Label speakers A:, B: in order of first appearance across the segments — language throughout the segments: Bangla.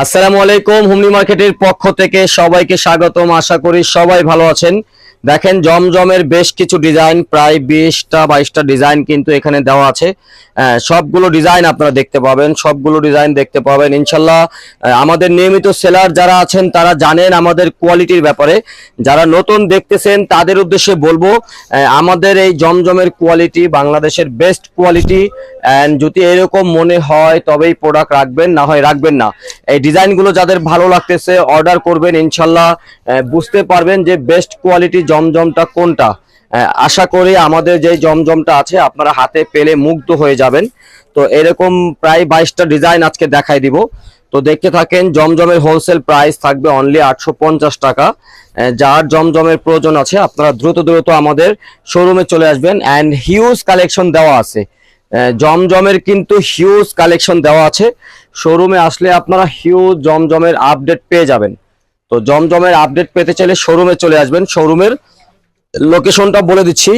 A: আসসালামু আলাইকুম। হুমনি মার্কেটের পক্ষ থেকে সবাইকে স্বাগতম। আশা করি সবাই ভালো আছেন। দেখেন জমজমের বেশ কিছু ডিজাইন, প্রায় 20টা 22টা ডিজাইন কিন্তু এখানে দেওয়া আছে। সবগুলো ডিজাইন আপনারা দেখতে পাবেন, সবগুলো ডিজাইন দেখতে পাবেন ইনশাল্লাহ। আমাদের নিয়মিত সেলার যারা আছেন তারা জানেন আমাদের কোয়ালিটির ব্যাপারে। যারা নতুন দেখতেছেন তাদের উদ্দেশ্যে বলবো, আমাদের এই জমজমের কোয়ালিটি বাংলাদেশের বেস্ট কোয়ালিটি। অ্যান্ড যদি এরকম মনে হয় তবেই প্রোডাক্ট রাখবেন, না হয় রাখবেন না। এই ডিজাইনগুলো যাদের ভালো লাগতেছে অর্ডার করবেন ইনশাল্লাহ। বুঝতে পারবেন যে বেস্ট কোয়ালিটি জমজমটা কোনটা। আশা করি আমাদের যে জমজমটা আছে আপনারা হাতে পেলে মুগ্ধ হয়ে যাবেন। তো এরকম প্রায় 22টা ডিজাইন আজকে দেখাই দিব। তো দেখতে থাকেন। জমজমের হোলসেল প্রাইস থাকবে অনলি 850 টাকা। যার জমজমের প্রয়োজন আছে আপনারা দ্রুত দ্রুত আমাদের শোরুমে চলে আসবেন। অ্যান্ড হিউজ কালেকশন দেওয়া আছে, জমজমের কিন্তু হিউজ কালেকশন দেওয়া আছে। শোরুমে আসলে আপনারা হিউজ জমজমের আপডেট পেয়ে যাবেন। তো জমজমের আপডেট পেতে চাইলে শোরুমে চলে আসবেন। শোরুমের লোকেশনটা বলে দিচ্ছি,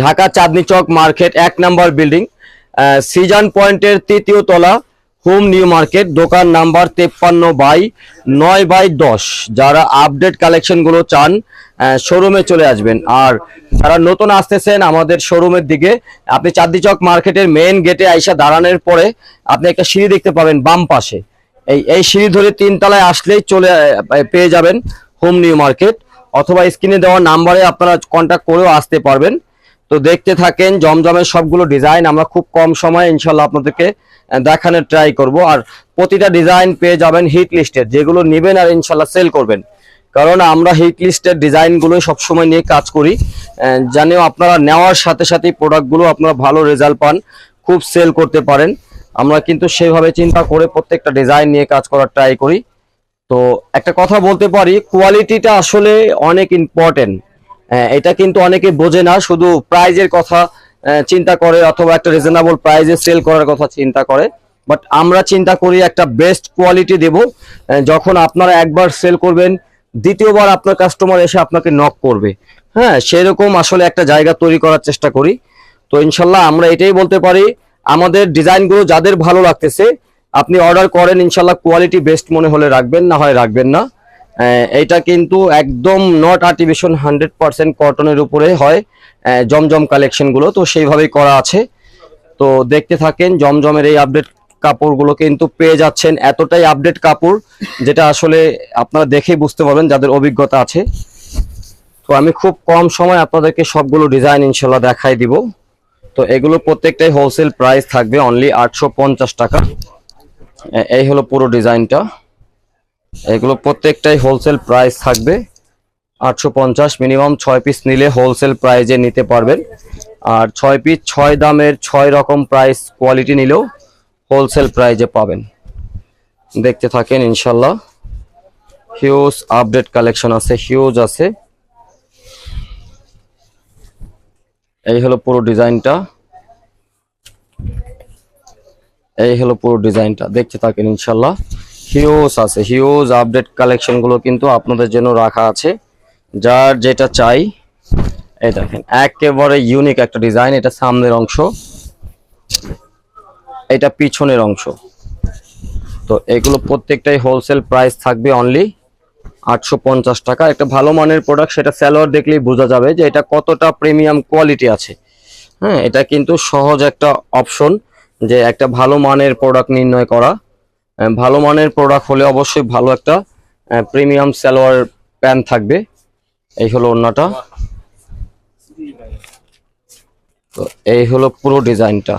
A: ঢাকা চাঁদনী চক মার্কেট 1 নম্বর বিল্ডিং, সিজন পয়েন্টের 3য় তলা, হোম নিউ মার্কেট, দোকান নাম্বার 53/9/10। যারা আপডেট কালেকশনগুলো চান শোরুমে চলে আসবেন। আর যারা নতুন আসতেছেন আমাদের শোরুমের দিকে, আপনি চাঁদনী চক মার্কেটের মেইন গেটে আইসা দাঁড়ানোর পরে আপনি একটা সিঁড়ি দেখতে পাবেন বাম পাশে। এই সিঁড়ি ধরে 3 তলায় আসলেই পেয়ে যাবেন হোম নিউ মার্কেট, অথবা স্ক্রিনে দেওয়া নাম্বারে আপনারা কন্ট্যাক্ট করেও আসতে পারবেন। তো দেখতে থাকেন জমজমের সবগুলো ডিজাইন আমরা খুব কম সময়ে ইনশাল্লাহ আপনাদেরকে দেখানোর ট্রাই করব। আর প্রতিটা ডিজাইন পেয়ে যাবেন হিট লিস্টের, যেগুলো নেবেন আর ইনশাল্লাহ সেল করবেন। কারণ আমরা হিট লিস্টের ডিজাইনগুলো সবসময় নিয়ে কাজ করি, জানিও আপনারা নেওয়ার সাথে সাথেই প্রোডাক্টগুলো আপনারা ভালো রেজাল্ট পান, খুব সেল করতে পারেন। আমরা কিন্তু সেভাবে চিন্তা করে প্রত্যেকটা ডিজাইন নিয়ে কাজ করার ট্রাই করি। তো একটা কথা বলতে পারি, কোয়ালিটিটা আসলে অনেক ইম্পর্টেন্ট। এটা কিন্তু অনেকে বোঝে না, শুধু প্রাইজের কথা চিন্তা করে অথবা একটা রিজনেবল প্রাইজে সেল করার কথা চিন্তা করে। বাট আমরা চিন্তা করি একটা বেস্ট কোয়ালিটি দেব। যখন আপনারা একবার সেল করবেন, দ্বিতীয়বার আপনার কাস্টমার এসে আপনাকে নক করবে। হ্যাঁ, সেরকম আসলে একটা জায়গা তৈরি করার চেষ্টা করি। তো ইনশাল্লাহ আমরা এটাই বলতে পারি, আমাদের ডিজাইনগুলো যাদের ভালো লাগতেছে আপনি অর্ডার করেন ইনশাল্লাহ। কোয়ালিটি বেস্ট মনে হলে রাখবেন, না হয় রাখবেন না। এটা কিন্তু একদম নট আর্টিফিশিয়াল, 100% কটনের উপরে হয় জমজম কালেকশনগুলো, তো সেইভাবেই করা আছে। তো দেখতে থাকেন জমজমের এই আপডেট কাপড়গুলো কিন্তু পেয়ে যাচ্ছেন। এতটাই আপডেট কাপড় যেটা আসলে আপনারা দেখেই বুঝতে পারবেন যাদের অভিজ্ঞতা আছে। তো আমি খুব কম সময় আপনাদেরকে সবগুলো ডিজাইন ইনশাল্লাহ দেখাই দিব। তো এগুলো প্রত্যেকটাই হোলসেল প্রাইস থাকবে অনলি 850 টাকা। এই হলো পুরো ডিজাইনটা, এগুলো প্রত্যেকটাই হোলসেল প্রাইস থাকবে 850। মিনিমাম 6 পিস নিলে হোলসেল প্রাইজে নিতে পারবেন। আর 6 পিস 6 দামের 6 রকম প্রাইস কোয়ালিটি নিলেও হোলসেল প্রাইজে পাবেন। দেখতে থাকেন ইনশাল্লাহ। হিউজ আপডেট কালেকশন আছে, হিউজ আছে। এই হলো পুরো ডিজাইনটা, এই হলো পুরো ডিজাইনটা, দেখতে থাকেন ইনশাল্লাহ। হিউজ আছে, হিউজ আপডেট কালেকশন গুলো কিন্তু আপনাদের জন্য রাখা আছে। যার যেটা চাই, এই দেখেন একেবারে ইউনিক একটা ডিজাইন। এটা সামনের অংশ, এটা পিছনের অংশ। তো এগুলো প্রত্যেকটাই হোলসেল প্রাইস থাকবে অনলি 850 টাকা। একটা ভালো মানের প্রোডাক্ট, সেটা সালোয়ার দেখলেই বোঝা যাবে যে এটা কতটা প্রিমিয়াম কোয়ালিটি আছে। হ্যাঁ, এটা কিন্তু সহজ একটা অপশন যে একটা ভালো মানের প্রোডাক্ট নির্ণয় করা। ভালো মানের প্রোডাক্ট হলে অবশ্যই ভালো একটা প্রিমিয়াম সালোয়ার প্যান্ট থাকবে। এই হলো ওড়নাটা। তো এই হলো পুরো ডিজাইনটা,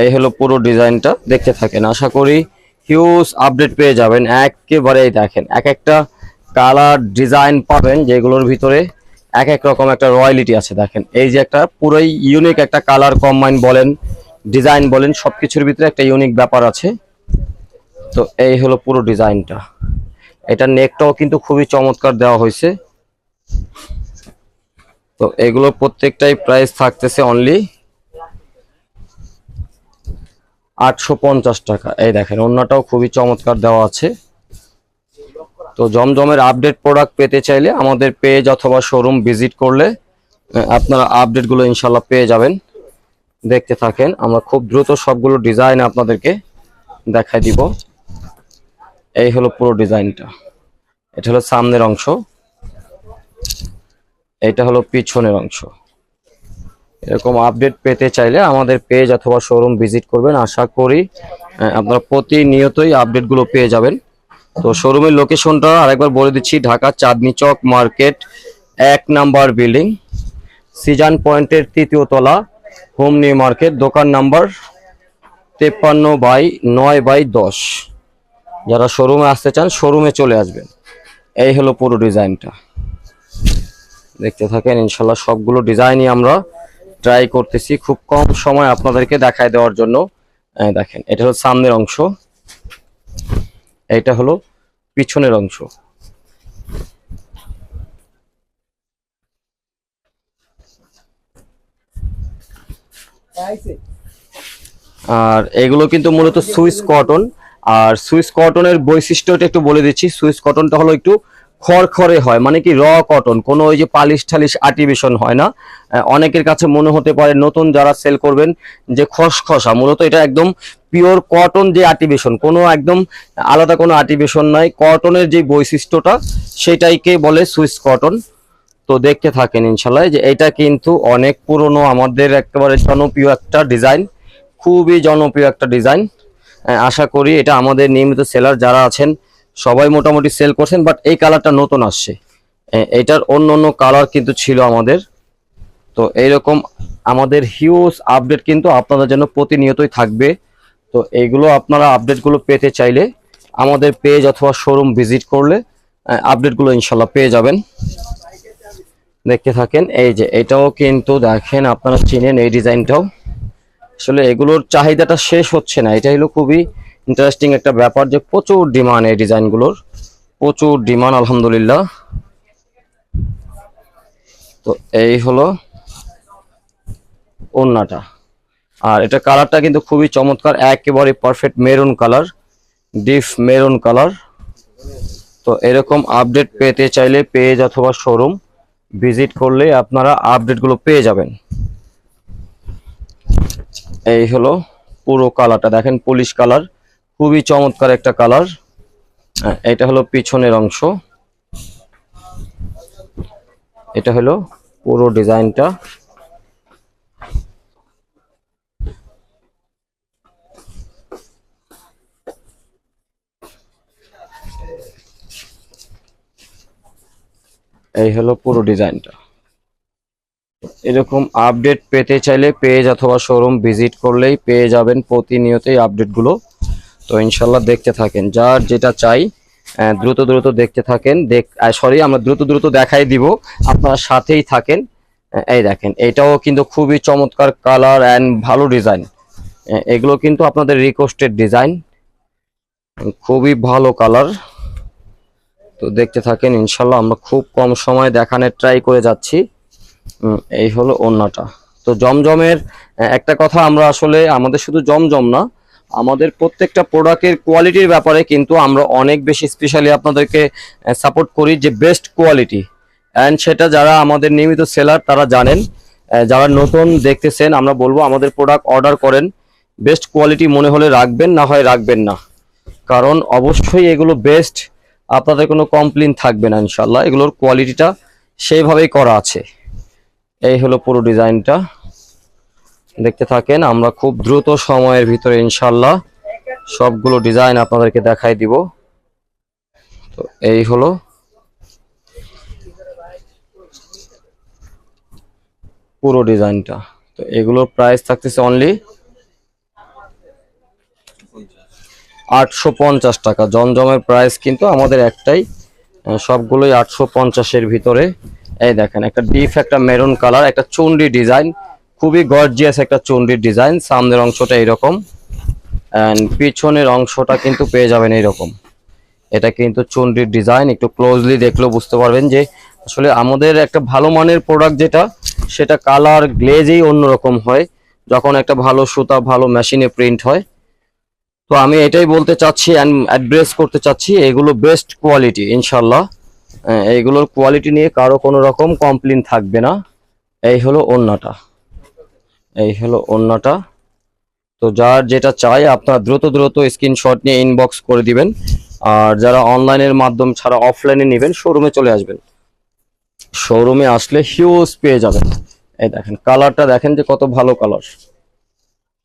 A: এই হলো পুরো ডিজাইনটা, দেখতে থাকেন। আশা করি হিউজ আপডেট পেয়ে যাবেন। একেবারেই দেখেন এক একটা কালার ডিজাইন পাবেন যেগুলোর ভিতরে এক এক রকম একটা রয়্যালিটি আছে। দেখেন এই যে একটা পুরোই ইউনিক একটা কালার কম্বাইন বলেন, ডিজাইন বলেন, সবকিছুর ভিতরে একটা ইউনিক ব্যাপার আছে। তো এই হলো পুরো ডিজাইনটা। এটা নেকটাও কিন্তু খুবই চমৎকার দেওয়া হয়েছে। তো এগুলো প্রত্যেকটাই প্রাইস থাকতেছে অনলি 850 টাকা। এই দেখেন ওড়নাটাও খুবই চমৎকার দেওয়া আছে। তো জমজমের আপডেট প্রোডাক্ট পেতে চাইলে আমাদের পেজ অথবা শোরুম ভিজিট করলে আপনারা আপডেটগুলো ইনশাল্লাহ পেয়ে যাবেন। দেখতে থাকেন, আমরা খুব দ্রুত সবগুলো ডিজাইন আপনাদেরকে দেখাই দিব। এই হলো পুরো ডিজাইনটা। এটা হলো সামনের অংশ, এটা হলো পিছনের অংশ। এরকম আপডেট পেতে চাইলে আমাদের পেজ অথবা শোরুম ভিজিট করবেন। আশা করি আপনারা প্রতিনিয়তই আপডেটগুলো পেয়ে যাবেন। তো শোরুমের লোকেশনটা আরেকবার বলে দিচ্ছি, ঢাকা চাঁদনী চক মার্কেট 1 নাম্বার বিল্ডিং, সিজান পয়েন্টের 3য় তলা, হোম নিউ মার্কেট, দোকান নাম্বার 53/9/10। যারা শোরুমে আসতে চান শোরুমে চলে আসবেন। এই হলো পুরো ডিজাইনটা, দেখতে থাকেন। ইনশাল্লাহ সবগুলো ডিজাইনই আমরা ট্রাই করতেছি খুব কম সময় আপনাদেরকে দেখায় দেওয়ার জন্য। দেখেন, এটা হলো সামনের অংশ, এটা হলো পিছনের অংশ। আর এগুলো কিন্তু মূলত সুইস কটন। আর সুইস কটনের বৈশিষ্ট্যটা একটু বলে দিচ্ছি। সুইস কটনটা হলো একটু খড়খড়ে হয়, মানে কি র কটন, কোনো ওই যে পালিশ ঠালিশ আর্টিফিশিয়াল হয় না। অনেকের কাছে মনে হতে পারে নতুন যারা সেল করবেন যে খসখসা, মূলত এটা একদম পিওর কটন, যে আর্টিফিশিয়াল, কোনো একদম আলাদা কোনো আর্টিফিশিয়াল নাই। কটনের যে বৈশিষ্ট্যটা সেটাইকে বলে সুইস কটন। তো দেখতে থাকেন ইনশাল্লাহ, যে এটা কিন্তু অনেক পুরনো, আমাদের একেবারে জনপ্রিয় একটা ডিজাইন, খুবই জনপ্রিয় একটা ডিজাইন। আশা করি এটা আমাদের নিয়মিত সেলার যারা আছেন সবাই মোটামুটি সেল করছেন, বাট এই কালারটা নতুন আসছে। এটার অন্য অন্য কালার কিন্তু ছিল আমাদের। তো এইরকম আমাদের হিউজ আপডেট কিন্তু আপনাদের জন্য প্রতিনিয়তই থাকবে। তো এইগুলো আপনারা আপডেটগুলো পেতে চাইলে আমাদের পেজ অথবা শোরুম ভিজিট করলে আপডেটগুলো ইনশাল্লাহ পেয়ে যাবেন। দেখতে থাকেন, এই যে এটাও কিন্তু দেখেন, আপনারা চিনেন এই ডিজাইনটাও। আসলে এগুলোর চাহিদাটা শেষ হচ্ছে না, এটা হলো খুবই ইন্টারেস্টিং একটা ব্যাপার, যে প্রচুর ডিমান্ড এই ডিজাইনগুলোর, প্রচুর ডিমান্ড আলহামদুলিল্লাহ। তো এই হলো ওড়নাটা, আর এটা কালারটা কিন্তু খুবই চমৎকার, একেবারে perfect maroon colour, deep maroon colour. তো এরকম আপডেট পেতে চাইলে পেজ অথবা শোরুম ভিজিট করলে আপনারা আপডেটগুলো পেয়ে যাবেন। এই হলো পুরো কালারটা, দেখেন পুলিশ কালার, খুবই চমৎকার একটা কালার। এটা হলো পিছনের অংশ, এটা হলো পুরো ডিজাইনটা। এই হলো পুরো ডিজাইনটা। এরকম আপডেট পেতে চাইলে পেজ অথবা শোরুম ভিজিট করলেই পেয়ে যাবেন প্রতিনিয়তই আপডেটগুলো। তো ইনশাল্লাহ দেখতে থাকেন, যার যেটা চাই দ্রুত দ্রুত দেখতে থাকেন। আমরা দ্রুত দ্রুত দেখাই দিব, আপনারা সাথেই থাকেন। এই দেখেন, এটাও কিন্তু খুবই চমৎকার কালার অ্যান্ড ভালো ডিজাইন। এগুলো কিন্তু আপনাদের রিকোয়েস্টেড ডিজাইন, খুবই ভালো কালার। তো দেখতে থাকেন ইনশাল্লাহ, আমরা খুব কম সময় দেখানোর ট্রাই করে যাচ্ছি। এই হলো ওড়নাটা। তো জমজমের একটা কথা, আমরা আসলে আমাদের শুধু জমজম না, আমাদের প্রত্যেকটা প্রোডাক্টের কোয়ালিটির ব্যাপারে কিন্তু আমরা অনেক বেশি স্পেশালি আপনাদেরকে সাপোর্ট করি, যে বেস্ট কোয়ালিটি। অ্যান্ড সেটা যারা আমাদের নিয়মিত সেলার তারা জানেন। যারা নতুন দেখতেছেন, আমরা বলবো আমাদের প্রোডাক্ট অর্ডার করেন, বেস্ট কোয়ালিটি মনে হলে রাখবেন, না হয় রাখবেন না, কারণ অবশ্যই এগুলো বেস্ট, আপনাদের কোনো কমপ্লেইন থাকবে না ইনশাল্লাহ, এগুলোর কোয়ালিটিটা সেইভাবেই করা আছে। এই হলো পুরো ডিজাইনটা, দেখতে থাকেন। আমরা খুব দ্রুত সময়ের ভিতরে ইনশাল্লাহ সবগুলো ডিজাইন আপনাদেরকে দেখাই দিব। তো এই হলো পুরো ডিজাইনটা। তো এগুলোর প্রাইস থাকতেছে অনলি 850 টাকা। জমজমের প্রাইস কিন্তু আমাদের একটাই, সবগুলোই 850-এর ভিতরে। এই দেখেন, একটা ডিপ একটা মেরুন কালার, একটা চুনরি ডিজাইন, খুবই গর্জিয়াস একটা চুনরির ডিজাইন। সামনের অংশটা এইরকম, অ্যান্ড পিছনের অংশটা কিন্তু পেয়ে যাবেন এইরকম। এটা কিন্তু চুনরির ডিজাইন, একটু ক্লোজলি দেখলেও বুঝতে পারবেন যে আসলে আমাদের একটা ভালো মানের প্রোডাক্ট যেটা, সেটা কালার গ্লেজেই অন্যরকম হয় যখন একটা ভালো সুতা ভালো মেশিনে প্রিন্ট হয়। তো আমি এটাই বলতে চাচ্ছি অ্যান্ড অ্যাড্রেস করতে চাচ্ছি, এগুলো বেস্ট কোয়ালিটি ইনশাল্লাহ। এইগুলোর কোয়ালিটি নিয়ে কারো কোনো রকম কমপ্লেইন থাকবে না। এই হলো ওড়নাটা, এই হলো ওড়নাটা। তো যার যেটা চাই আপনারা দ্রুত দ্রুত স্ক্রিনশট নিয়ে ইনবক্স করে দিবেন, আর যারা অনলাইনের মাধ্যম ছাড়া অফলাইনে নেবেন শোরুমে চলে আসবেন। শোরুমে আসলে হিউজ পেয়ে যাবেন। এই দেখেন কালারটা দেখেন যে কত ভালো কালার,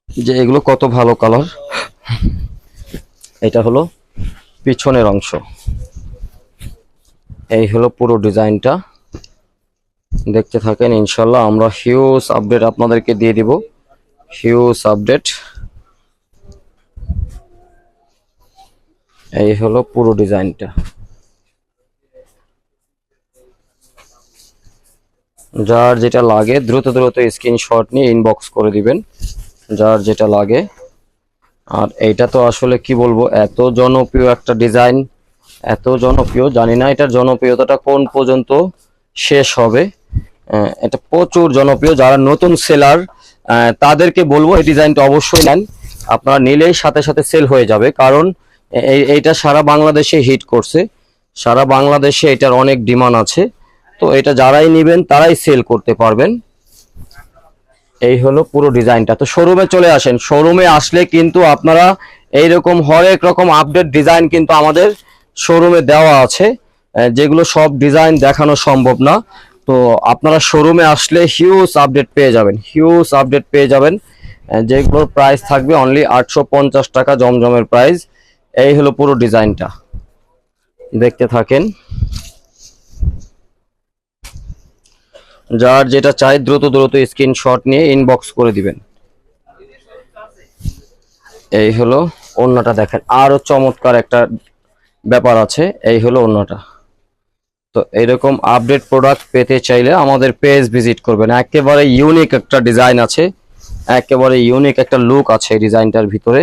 A: যে এগুলো কত ভালো কালার। এটা হলো পিছনের অংশ, এই হলো পুরো ডিজাইনটা। দেখতে থাকেন, ইনশাল্লাহ আমরা হিউজ আপডেট আপনাদেরকে দিয়ে দিব, হিউজ আপডেট। এই হলো পুরো ডিজাইনটা। যার যেটা লাগে দ্রুত দ্রুত স্ক্রিনশট নিয়ে ইনবক্স করে দিবেন, যার যেটা লাগে। আর এইটা তো আসলে কি বলবো, এত জনপ্রিয় একটা ডিজাইন, এত জনপ্রিয়, জানি না এটার জনপ্রিয়তাটা কোন পর্যন্ত শেষ হবে। এটা প্রচুর জনপ্রিয়। যারা নতুন সেলার তাদেরকে বলবো এই ডিজাইনটা অবশ্যই নেন, আপনারা নিলেই সাথে সাথে সেল হয়ে যাবে। কারণ এইটা সারা বাংলাদেশে হিট করছে, সারা বাংলাদেশে এটার অনেক ডিমান্ড আছে। তো এটা যারাই নেবেন তারাই সেল করতে পারবেন। এই হলো পুরো ডিজাইনটা। তো শোরুমে চলে আসেন, শোরুমে আসলে কিন্তু আপনারা এইরকম হরেক রকম আপডেট ডিজাইন কিন্তু আমাদের শোরুমে দেওয়া আছে, যেগুলো সব ডিজাইন দেখানো সম্ভব না। তো আপনারা শোরুমে আসলে হিউজ আপডেট পেয়ে যাবেন, হিউজ আপডেট পেয়ে যাবেন, যেগুলোর প্রাইস থাকবে অনলি 850 টাকা জমজমের প্রাইস। এই হলো পুরো ডিজাইনটা, দেখতে থাকেন। যার যেটা চাই দ্রুত দ্রুত স্ক্রিনশট নিয়ে ইনবক্স করে দিবেন। এই হলো ওড়নাটা, দেখেন আরো চমৎকার একটা ব্যাপার আছে। এই হলো ওড়নাটা। তো এরকম আপডেট প্রোডাক্ট পেতে চাইলে আমাদের পেজ ভিজিট করবেন। একেবারে ইউনিক একটা ডিজাইন আছে, একেবারে ইউনিক একটা লুক আছে এই ডিজাইনটার ভিতরে।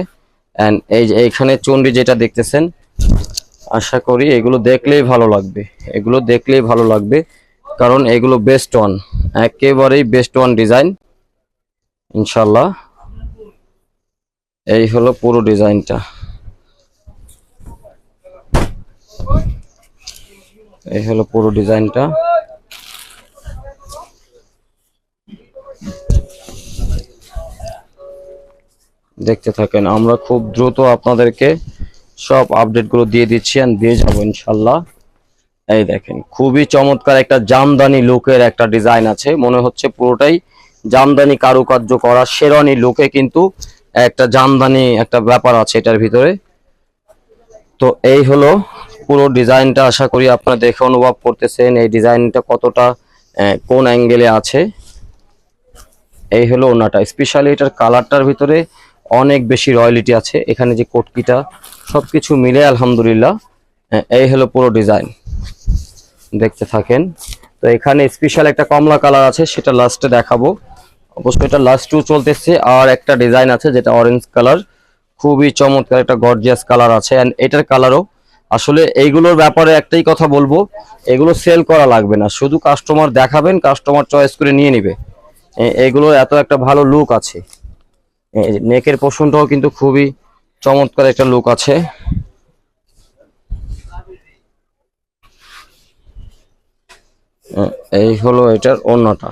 A: এন্ড এই যে এইখানে চুনরি যেটা দেখতেছেন, আশা করি এগুলো দেখলেই ভালো লাগবে, এগুলো দেখলেই ভালো লাগবে, কারণ এগুলো বেস্ট ওয়ান, একেবারেই বেস্ট ওয়ান ডিজাইন ইনশাল্লাহ। এই হলো পুরো ডিজাইনটা, এই হলো পুরো ডিজাইনটা। দেখতে থাকেন, আমরা খুব দ্রুত আপনাদেরকে সব আপডেটগুলো দিয়ে দিচ্ছি আর দিয়ে যাবো ইনশাল্লাহ। এই দেখেন খুবই চমৎকার একটা জামদানি লুকের একটা ডিজাইন আছে, মনে হচ্ছে পুরোটাই জামদানি কারুকার্য করা শেরওয়ানি লুকে, কিন্তু একটা জামদানি একটা ব্যাপার আছে এটার ভিতরে। তো এই হলো পুরো ডিজাইনটা, আশা করি আপনারা দেখে অনুভব করতেছেন এই ডিজাইনটা কতটা কোন অ্যাঙ্গেলে আছে। এই হলো ওনাটা, স্পেশালি এটার কালারটার ভিতরে অনেক বেশি রয়্যালিটি আছে, এখানে যে কোটকিটা সবকিছু মিলে আলহামদুলিল্লাহ। এই হলো পুরো ডিজাইন, দেখতে থাকেন। তো এখানে স্পেশাল একটা কমলা কালার আছে, সেটা লাস্টে দেখাবো, অবশ্যই এটা লাস্ট টু চলতেছে। আর একটা ডিজাইন আছে যেটা অরেঞ্জ কালার, খুবই চমৎকার একটা গর্জিয়াস কালার আছে। এন্ড এটার কালারও আসলে, এইগুলোর ব্যাপারে একটাই কথা বলবো, এগুলো সেল করা লাগবে না, শুধু কাস্টমার দেখাবেন, কাস্টমার চয়েস করে নিয়ে নিবে। এগুলোর এত একটা ভালো লুক আছে, নেকের পোর্শনটাও কিন্তু খুবই চমৎকার একটা লুক আছে। এই হলো এটার ওড়নাটা।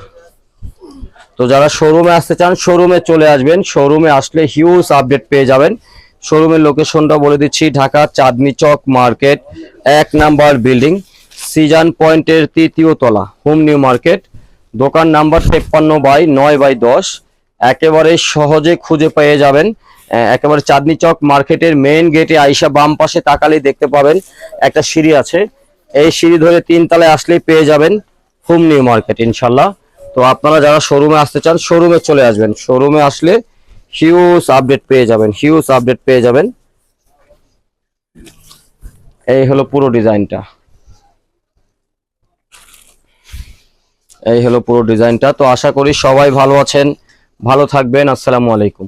A: তো যারা শোরুমে আসতে চান শোরুমে চলে আসবেন, শোরুমে আসলে হিউজ আপডেট পেয়ে যাবেন। শোরুমের লোকেশনটা বলে দিচ্ছি, Dhaka Chandni Chowk market 1 number building, Sijan পয়েন্টের 3য় তলা, হোম নিউ মার্কেট, দোকান নাম্বার 53/9/10। একেবারে সহজে খুঁজে পেয়ে যাবেন, একেবারে চাঁদনি চক মার্কেটের মেইন গেটে আইসা বাম পাশে তাকালেই দেখতে পাবেন একটা সিঁড়ি আছে, এই সিঁড়ি ধরে 3 তলায় আসলেই পেয়ে যাবেন হোম নিউ মার্কেট ইনশাল্লাহ। তো আপনারা যারা শোরুমে আসতে চান শোরুমে চলে আসবেন, শোরুমে আসলে হিউজ আপডেট পেয়ে যাবেন, হিউজ আপডেট পেয়ে যাবেন। এই হলো পুরো ডিজাইনটা, এই হলো পুরো ডিজাইনটা। তো আশা করি সবাই ভালো আছেন, ভালো থাকবেন। আসসালামু আলাইকুম।